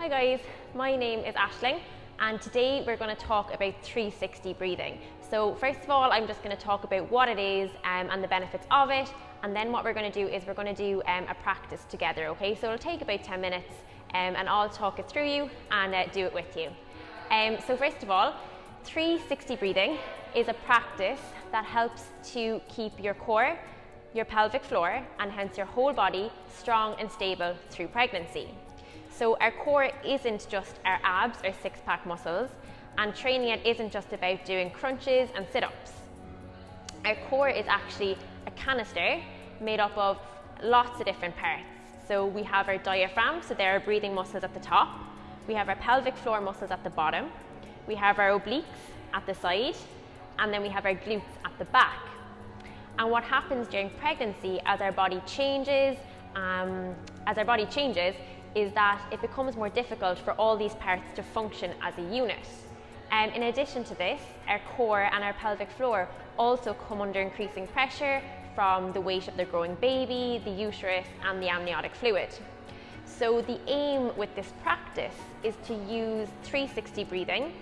Hi guys, my name is Aishling and today we're going to talk about 360 breathing. So first of all, I'm just going to talk about what it is and the benefits of it, and then what we're going to do is we're going to do a practice together, okay? So it'll take about 10 minutes and I'll talk it through you and do it with you. So first of all, 360 breathing is a practice that helps to keep your core, your pelvic floor, and hence your whole body strong and stable through pregnancy. So our core isn't just our abs or six-pack muscles, and training it isn't just about doing crunches and sit-ups. Our core is actually a canister made up of lots of different parts. So we have our diaphragm, so there are breathing muscles at the top. We have our pelvic floor muscles at the bottom. We have our obliques at the side, and then we have our glutes at the back. And what happens during pregnancy as our body changes, is that it becomes more difficult for all these parts to function as a unit. In addition to this, our core and our pelvic floor also come under increasing pressure from the weight of the growing baby, the uterus, and the amniotic fluid. So the aim with this practice is to use 360 breathing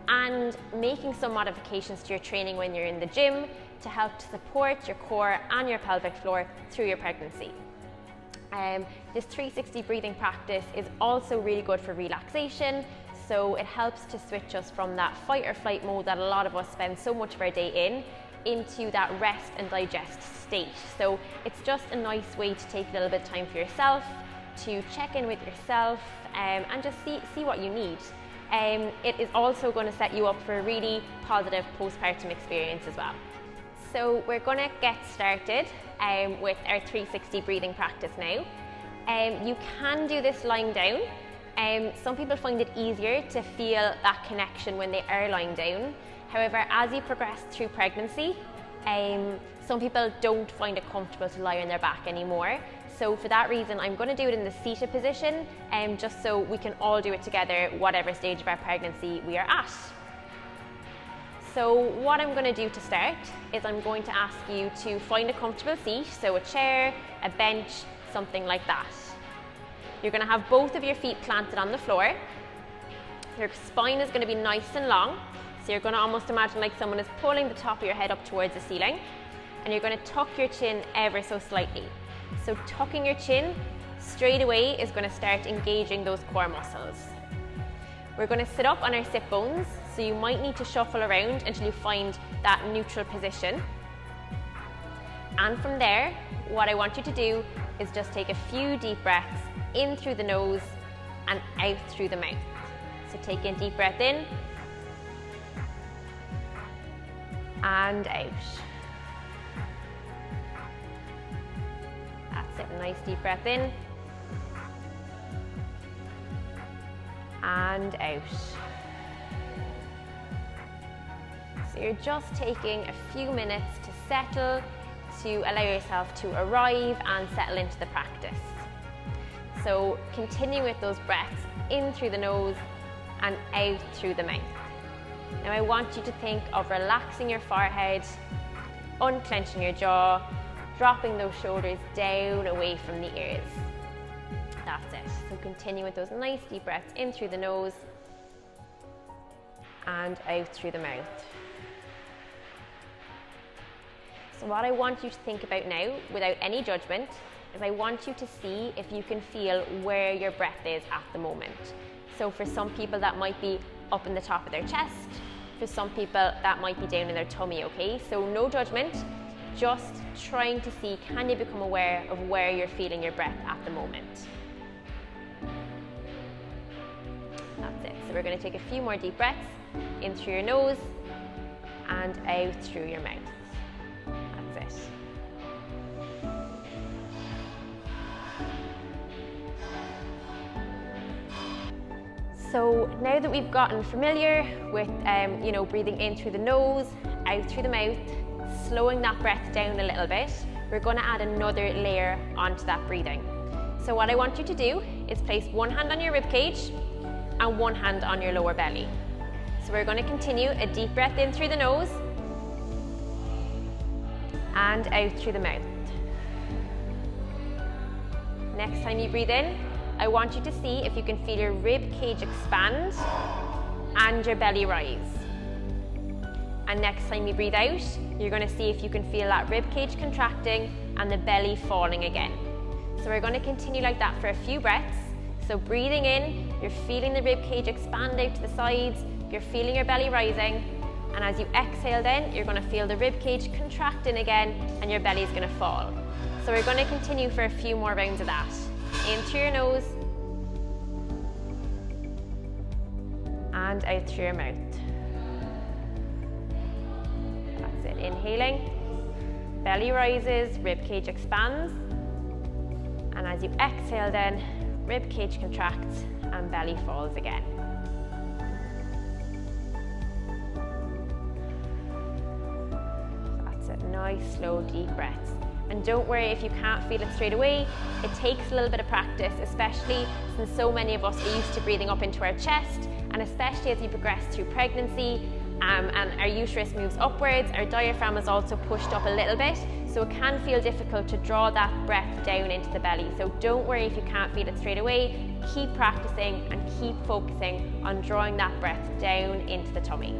and making some modifications to your training when you're in the gym to help to support your core and your pelvic floor through your pregnancy. This 360 breathing practice is also really good for relaxation, so it helps to switch us from that fight or flight mode that a lot of us spend so much of our day in into that rest and digest state. So it's just a nice way to take a little bit of time for yourself, to check in with yourself and just see what you need. It is also going to set you up for a really positive postpartum experience as well. So we're going to get started with our 360 breathing practice now. You can do this lying down. Some people find it easier to feel that connection when they are lying down. However, as you progress through pregnancy, some people don't find it comfortable to lie on their back anymore. So for that reason, I'm going to do it in the seated position, just so we can all do it together, whatever stage of our pregnancy we are at. So what I'm going to do to start is I'm going to ask you to find a comfortable seat, so a chair, a bench, something like that. You're going to have both of your feet planted on the floor. Your spine is going to be nice and long, so you're going to almost imagine like someone is pulling the top of your head up towards the ceiling, and you're going to tuck your chin ever so slightly. So tucking your chin straight away is going to start engaging those core muscles. We're going to sit up on our sit bones, so you might need to shuffle around until you find that neutral position. And from there, what I want you to do is just take a few deep breaths in through the nose and out through the mouth. So take in a deep breath in and out. That's it, nice deep breath in and out. So you're just taking a few minutes to settle, to allow yourself to arrive and settle into the practice. So continue with those breaths in through the nose and out through the mouth. Now I want you to think of relaxing your forehead, unclenching your jaw, dropping those shoulders down away from the ears. That's it. So continue with those nice deep breaths in through the nose and out through the mouth. So what I want you to think about now, without any judgment, is I want you to see if you can feel where your breath is at the moment. So for some people that might be up in the top of their chest, for some people that might be down in their tummy, okay? So no judgment, just trying to see, can you become aware of where you're feeling your breath at the moment? That's it. So we're going to take a few more deep breaths in through your nose and out through your mouth. That's it. So now that we've gotten familiar with breathing in through the nose, out through the mouth, slowing that breath down a little bit, we're going to add another layer onto that breathing. So what I want you to do is place one hand on your rib cage and one hand on your lower belly. So we're going to continue a deep breath in through the nose and out through the mouth. Next time you breathe in, I want you to see if you can feel your rib cage expand and your belly rise. And next time you breathe out, you're going to see if you can feel that rib cage contracting and the belly falling again. So we're going to continue like that for a few breaths. So breathing in, you're feeling the rib cage expand out to the sides, you're feeling your belly rising, and as you exhale then, you're going to feel the rib cage contracting again and your belly is going to fall. So we're going to continue for a few more rounds of that. In through your nose and out through your mouth. That's it, inhaling, belly rises, rib cage expands, and as you exhale then, rib cage contracts and belly falls again. That's it, nice, slow, deep breaths. And don't worry if you can't feel it straight away. It takes a little bit of practice, especially since so many of us are used to breathing up into our chest, and especially as you progress through pregnancy and our uterus moves upwards, our diaphragm is also pushed up a little bit, so it can feel difficult to draw that breath down into the belly. So don't worry if you can't feel it straight away. Keep practicing and keep focusing on drawing that breath down into the tummy.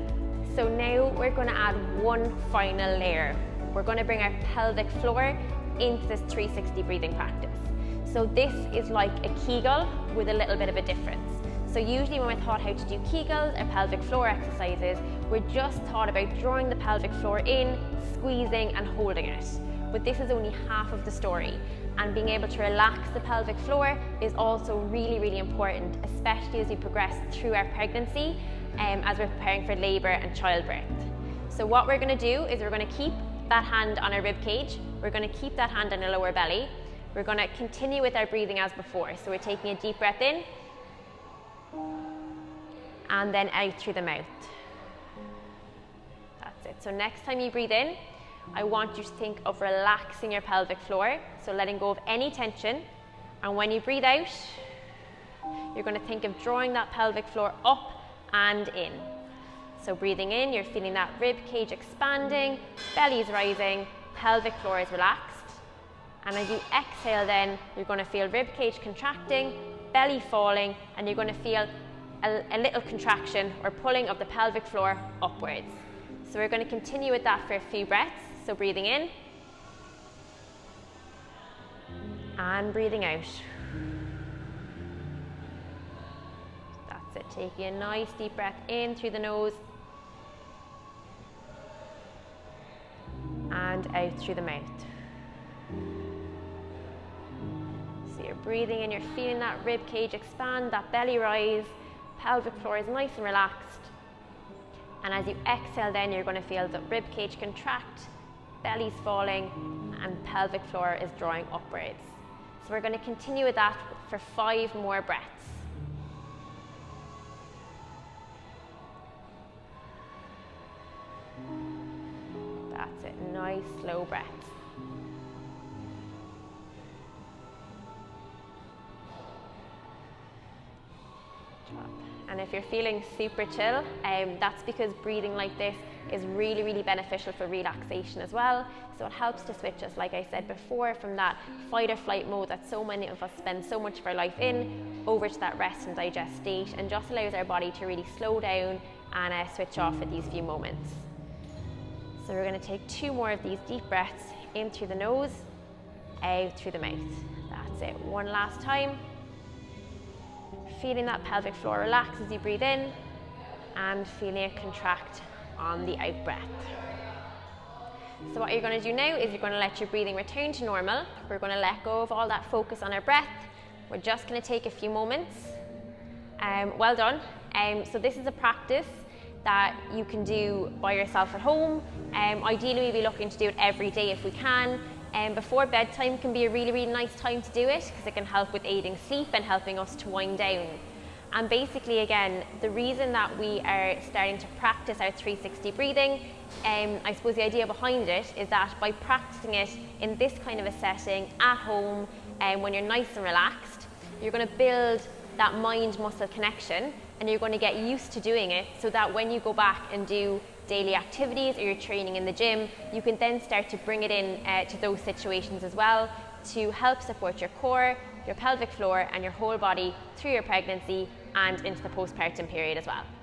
So now we're going to add one final layer. We're going to bring our pelvic floor into this 360 breathing practice. So this is like a Kegel with a little bit of a difference. So usually when we're taught how to do Kegels or pelvic floor exercises, we're just taught about drawing the pelvic floor in, squeezing and holding it. But this is only half of the story. And being able to relax the pelvic floor is also really, really important, especially as we progress through our pregnancy, as we're preparing for labour and childbirth. So what we're going to do is we're going to keep that hand on our rib cage, we're going to keep that hand on our lower belly, we're going to continue with our breathing as before. So we're taking a deep breath in, and then out through the mouth. That's it. So next time you breathe in, I want you to think of relaxing your pelvic floor, so letting go of any tension, and when you breathe out, you're going to think of drawing that pelvic floor up and in. So breathing in, you're feeling that rib cage expanding, belly is rising, pelvic floor is relaxed. And as you exhale then, you're going to feel rib cage contracting, belly falling, and you're going to feel a little contraction or pulling of the pelvic floor upwards. So we're going to continue with that for a few breaths. So breathing in and breathing out. That's it, taking a nice deep breath in through the nose and out through the mouth. So you're breathing in, you're feeling that rib cage expand, that belly rise, pelvic floor is nice and relaxed. And as you exhale then, you're going to feel the rib cage contract, belly's falling, and pelvic floor is drawing upwards. So we're going to continue with that for 5 more breaths. That's it, nice slow breaths. And if you're feeling super chill, that's because breathing like this is really, really beneficial for relaxation as well. So it helps to switch us, like I said before, from that fight or flight mode that so many of us spend so much of our life in, over to that rest and digest state, and just allows our body to really slow down and switch off at these few moments. So we're going to take 2 more of these deep breaths in through the nose, out through the mouth. That's it, one last time. Feeling that pelvic floor relax as you breathe in, and feeling it contract on the out breath. So what you're going to do now is you're going to let your breathing return to normal. We're going to let go of all that focus on our breath. We're just going to take a few moments. Well done. So this is a practice that you can do by yourself at home. Ideally we'd be looking to do it every day if we can. Before bedtime can be a really, really nice time to do it because it can help with aiding sleep and helping us to wind down. And basically, again, the reason that we are starting to practice our 360 breathing, I suppose the idea behind it is that by practicing it in this kind of a setting at home, when you're nice and relaxed, you're going to build that mind-muscle connection, and you're going to get used to doing it so that when you go back and do daily activities or you're training in the gym, you can then start to bring it in to those situations as well to help support your core, your pelvic floor and your whole body through your pregnancy and into the postpartum period as well.